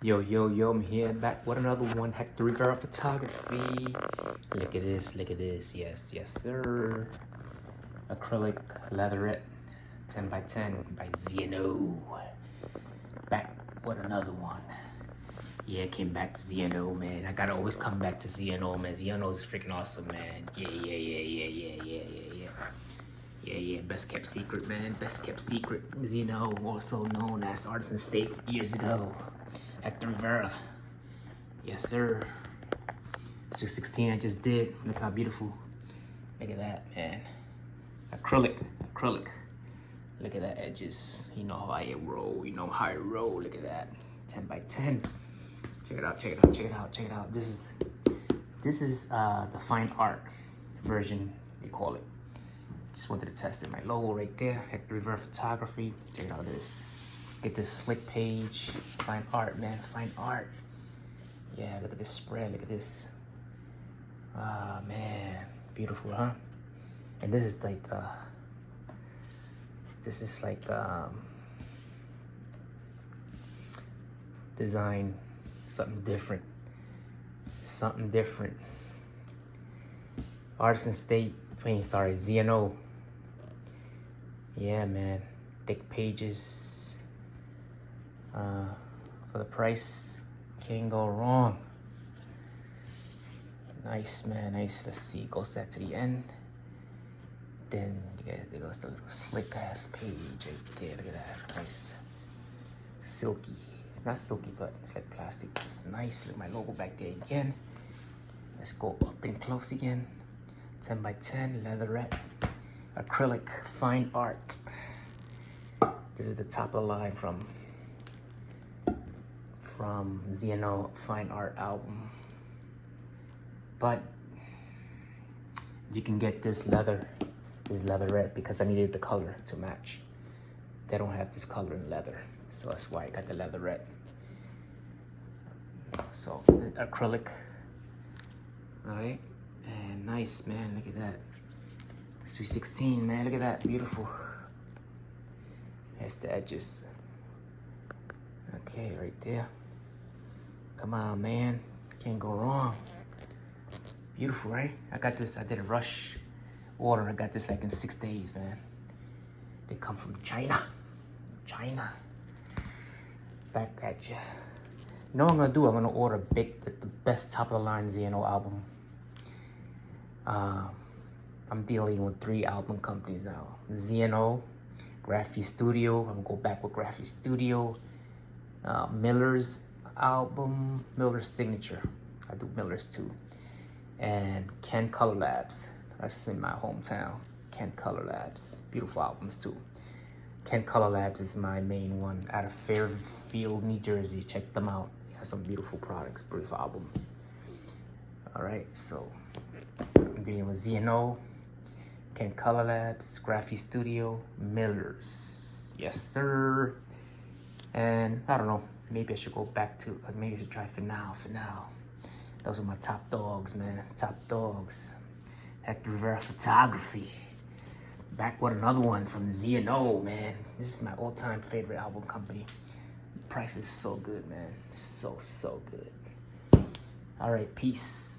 Yo, yo, yo, I'm here back with another one, Hector Rivera Photography. Look at this, yes, yes, sir. Acrylic Leatherette, 10 by 10 by ZNO. Back with another one. Yeah, came back to ZNO, man. I gotta always come back to ZNO, man. ZNO is freaking awesome, man. Yeah, best kept secret, man. Best kept secret. ZNO, also known as Artisan State years ago. Hector Rivera. Yes, sir. 616 I just did. Look how beautiful. Look at that, man. Acrylic. Look at that edges. You know how I roll. Look at that. 10 by 10. Check it out. This is the fine art version, they call it. Just wanted to test it. My logo right there. Hector Rivera Photography. Check out this. Get this slick page. Fine art, man. Fine art. Yeah, look at this spread. Look at this. Ah, man. Beautiful, huh? And this is like, design something different. Artisan State, ZNO. Yeah, man. Thick pages. For the price, can't go wrong. Nice, man, nice. Let's see, goes that to the end. Then there goes the little slick ass page right there. Look at that, nice. Silky, not silky, but it's like plastic. It's nice. Look at my logo back there again. Let's go up and close again. 10 by 10 leatherette, acrylic, fine art. This is the top of the line from ZNO Fine Art album. But you can get this leatherette because I needed the color to match. They don't have this color in leather, so that's why I got the leatherette. So acrylic, all right, and nice, man. Look at that, Sweet 16, man. Look at that, beautiful. That's the edges. Okay, right there. Come on, man, can't go wrong. Beautiful, right? I got this, I did a rush order. I got this like in 6 days, man. They come from China. Back at you. You know what I'm gonna do? I'm gonna order the best top of the line ZNO album. I'm dealing with 3 album companies now. ZNO, GraphiStudio. I'm gonna go back with GraphiStudio. Miller's album, Miller's signature. I do Miller's too. And Ken Color Labs. That's in my hometown. Ken Color Labs. Beautiful albums too. Ken Color Labs is my main one out of Fairfield, New Jersey. Check them out. He has some beautiful products, beautiful albums. All right, so I'm dealing with ZNO, Ken Color Labs, GraphiStudio, Miller's. Yes, sir. And I don't know, maybe I should go back to, maybe I should try Final. Those are my top dogs, man. Top dogs. Hector Rivera Photography. Back with another one from ZNO, man. This is my all-time favorite album company. The price is so good, man. So good. All right, peace.